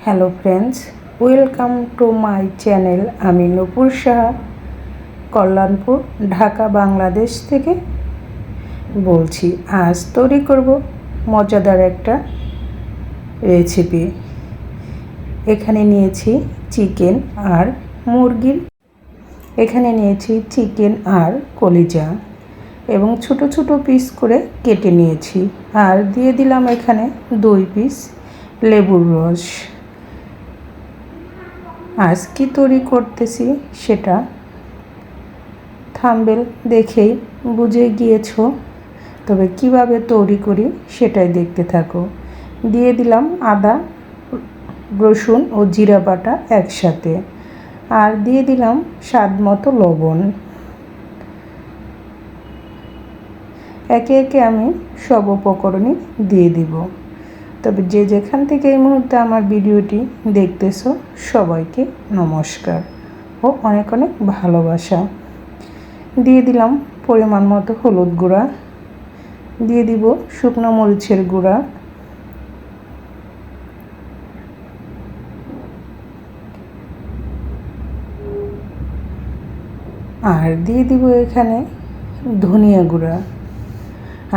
Hello friends, welcome to my channel. আমি নূপুর সাহা, কল্যাণপুর, ঢাকা, বাংলাদেশ থেকে বলছি। আজ তৈরি করব মজাদার একটা রেসিপি। এখানে নিয়েছি চিকেন আর মুরগির, এখানে নিয়েছি চিকেন আর কলিজা এবং ছোট ছোট পিস করে কেটে নিয়েছি। আর দিয়ে দিলাম এখানে 2 পিস লেবুর রস। আজ কি তৈরি করতেছি সেটা থাম্বনেল দেখেই বুঝে গিয়েছো, তবে কিভাবে তৈরি করি সেটাই দেখতে থাকো। দিয়ে দিলাম আদা, রসুন ও জিরা বাটা একসাথে, আর দিয়ে দিলাম স্বাদ মতো লবণ। একে একে আমি সব উপকরণই দিয়ে দিব। তবে যে যেখান থেকে এই মুহূর্তে আমার ভিডিওটি দেখতেছো সবাইকে নমস্কার ও অনেক অনেক ভালোবাসা। দিয়ে দিলাম পরিমাণ মতো হলুদ গুঁড়া, দিয়ে দিব শুকনো মরিচের গুঁড়া, আর দিয়ে দিব এখানে ধনিয়া গুঁড়া।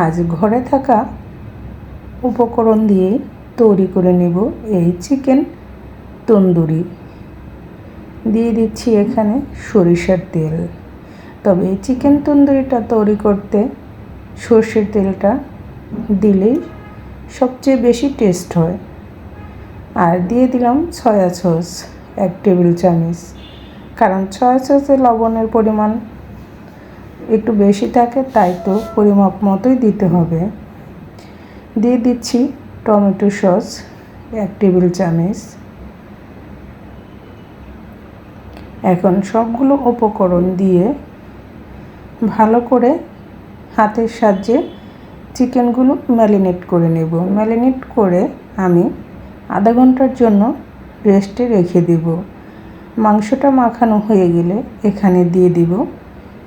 আজ ঘরে থাকা উপকরণ দিয়ে তৈরি করে নেব এই চিকেন তন্দুরি। দিয়ে দিচ্ছি এখানে সরিষার তেল। তবে এই চিকেন তন্দুরিটা তৈরি করতে সর্ষের তেলটা দিলেই সবচেয়ে বেশি টেস্ট হয়। আর দিয়ে দিলাম সয়া সস 1 টেবিল চামচ, কারণ সয়া সসে লবণের পরিমাণ একটু বেশি থাকে, তাই তো পরিমাপ মতোই দিতে হবে। দিয়ে দিচ্ছি টমেটো সস 1 টেবিল চামচ। এখন সবগুলো উপকরণ দিয়ে ভালো করে হাতের সাহায্যে চিকেনগুলো ম্যারিনেট করে নেব। ম্যারিনেট করে আমি আধা ঘন্টার জন্য রেস্টে রেখে দেব। মাংসটা মাখানো হয়ে গেলে এখানে দিয়ে দিব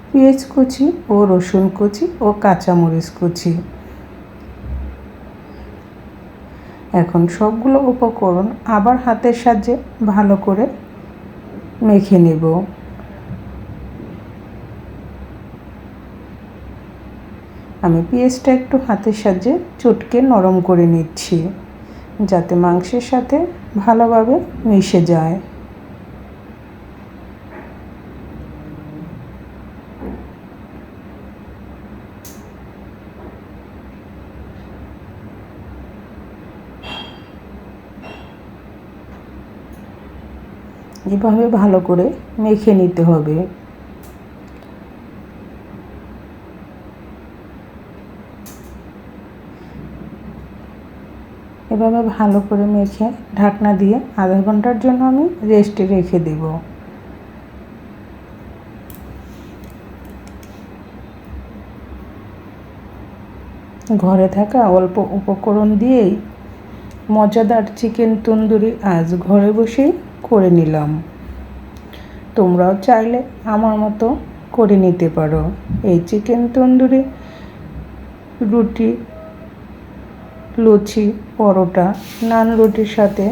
পেঁয়াজ কুচি ও রসুন কুচি ও কাঁচামরিচ কুচি। এখন সবগুলো উপকরণ আবার হাতের সাহায্যে ভালো করে মেখে নেব। আমি পেঁয়াজটা একটু হাতের সাহায্যে চটকে নরম করে নিচ্ছি, যাতে মাংসের সাথে ভালোভাবে মিশে যায়। এভাবে ভালো করে মেখে নিতে হবে। এভাবে ভালো করে মেখে ঢাকনা দিয়ে আধা ঘন্টার জন্য আমি রেস্টে রেখে দেব। ঘরে থাকা অল্প উপকরণ দিয়েই মজাদার চিকেন তন্দুরি আজ ঘরে বসেই করে নিলাম। তোমরাও চাইলে আমার মতো করে নিতে পারো। এই চিকেন তন্দুরি রুটি, লুচি, পরোটা, নান রুটির সাথে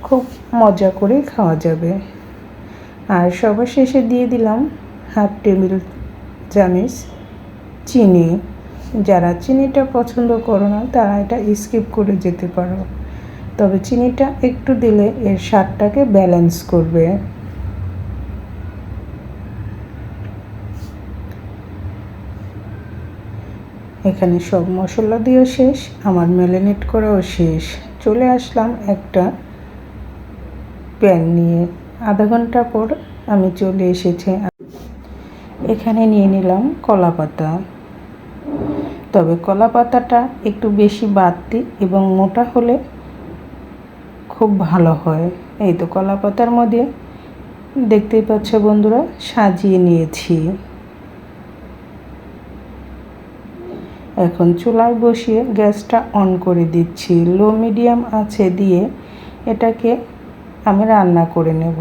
খুব মজা করে খাওয়া যাবে। আর সবার শেষে দিয়ে দিলাম 1/2 টেবিল চামচ চিনি। যারা চিনিটা পছন্দ করো না তারা এটা স্কিপ করে যেতে পারো, তবে চিনিটা একটু দিলে এর স্বাদটাকে ব্যালেন্স করবে। এখানে সব মশলা দিয়েও শেষ, আমার ম্যারিনেট করাও শেষ। চলে আসলাম একটা প্যান নিয়ে। আধা ঘন্টা পর আমি চলে এসেছি। এখানে নিয়ে নিলাম কলা পাতা। তবে কলা পাতাটা একটু বেশি বাড়তি এবং মোটা হলে খুব ভালো হয়। এই তো কলা পাতার মধ্যে দেখতেই পাচ্ছ বন্ধুরা, সাজিয়ে নিয়েছি। এখন চুলায় বসিয়ে গ্যাসটা অন করে দিচ্ছি। লো মিডিয়াম আঁচে দিয়ে এটাকে আমি রান্না করে নেব।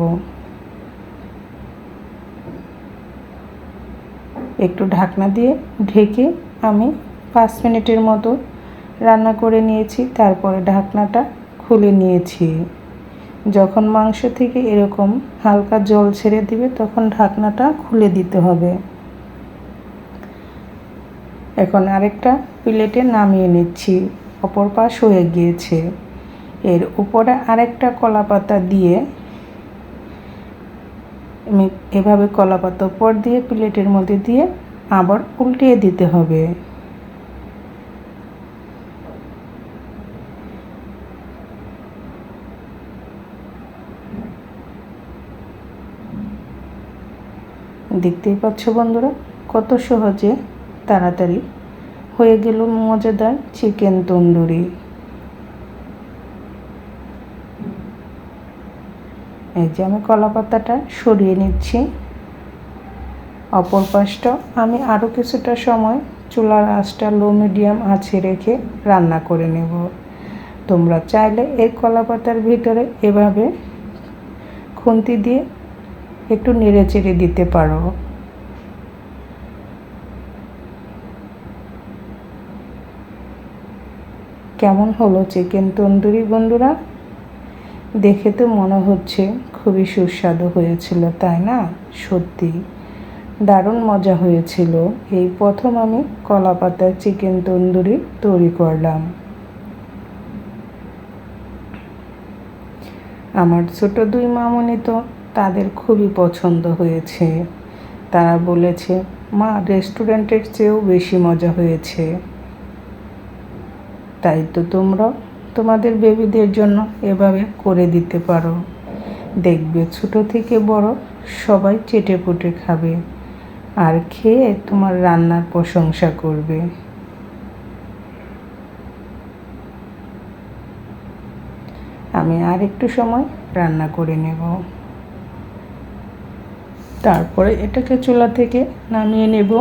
একটু ঢাকনা দিয়ে ঢেকে আমি 5 মিনিটের মতো রান্না করে নিয়েছি। তারপরে ঢাকনাটা খুলে নিয়েছি। যখন মাংস থেকে এরকম হালকা জল ছেড়ে দিবে তখন ঢাকনাটা খুলে দিতে হবে। এখন আরেকটা প্লেটে নামিয়ে নিচ্ছি, অপর পাশ হয়ে গিয়েছে। এর উপরে আরেকটা কলাপাতা দিয়ে আমি এভাবে কলাপাতা উপর দিয়ে প্লেটের মধ্যে দিয়ে আবার উল্টিয়ে দিতে হবে। দেখতেই পাচ্ছ বন্ধুরা, কত সহজে তাড়াতাড়ি হয়ে গেল মজাদার চিকেন তন্দুরি। এই যে আমি কলাপাতাটা সরিয়ে নিচ্ছি। অপর পাশটা আমি আরও কিছুটা সময় চুলার আঁচটা লো মিডিয়াম আঁচে রেখে রান্না করে নেব। তোমরা চাইলে এই কলাপাতার ভিতরে এভাবে খুন্তি দিয়ে একটু নেড়ে চেড়ে দিতে পারো। কেমন হলো চিকেন তন্দুরি বন্ধুরা? দেখে তো মনে হচ্ছে খুবই সুস্বাদু হয়েছিল, তাই না? সত্যি দারুণ মজা হয়েছিল। এই প্রথম আমি কলাপাতার চিকেন তন্দুরি তৈরি করলাম। আমার ছোট দুই মামনি তো তাদের খুবই পছন্দ হয়েছে। তারা বলেছে, মা রেস্টুরেন্টের চেয়েও বেশি মজা হয়েছে। তাই তো তোমরা তোমাদের বেবিদের জন্য এভাবে করে দিতে পারো। দেখবে ছোট থেকে বড় সবাই চেটেপুটে খাবে আর খেয়ে তোমার রান্নার প্রশংসা করবে। আমি আর একটু সময় রান্না করে নেব, তারপরে এটাকে চুলা থেকে নামিয়ে নেব।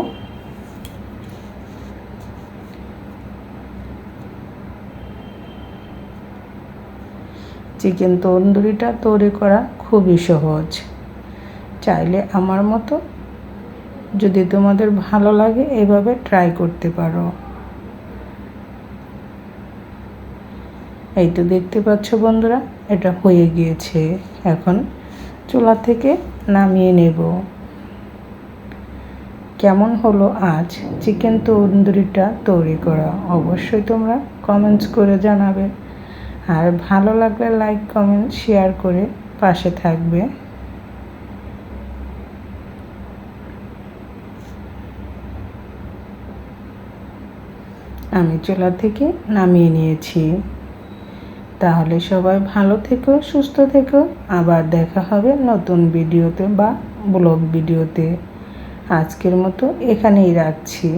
চিকেন তন্দুরিটা তৈরি করা খুবই সহজ। চাইলে আমার মতো যদি তোমাদের ভালো লাগে এভাবে ট্রাই করতে পারো। এই তো দেখতে পাচ্ছ বন্ধুরা, এটা হয়ে গিয়েছে। এখন চুলা থেকে নামিয়ে নেব। কেমন হলো আজ চিকেন তন্দুরিটা তৈরি করা? অবশ্যই তোমরা কমেন্টস করে জানাবে। আর ভালো লাগলে লাইক কমেন্ট শেয়ার করে পাশে থাকবে। আমি চুলা থেকে নামিয়ে নিয়েছি। তাহলে সবাই ভালো থেকো, সুস্থ থেকো। আবার দেখা হবে নতুন ভিডিওতে বা ব্লগ ভিডিওতে। আজকের মতো এখানেই রাখছি।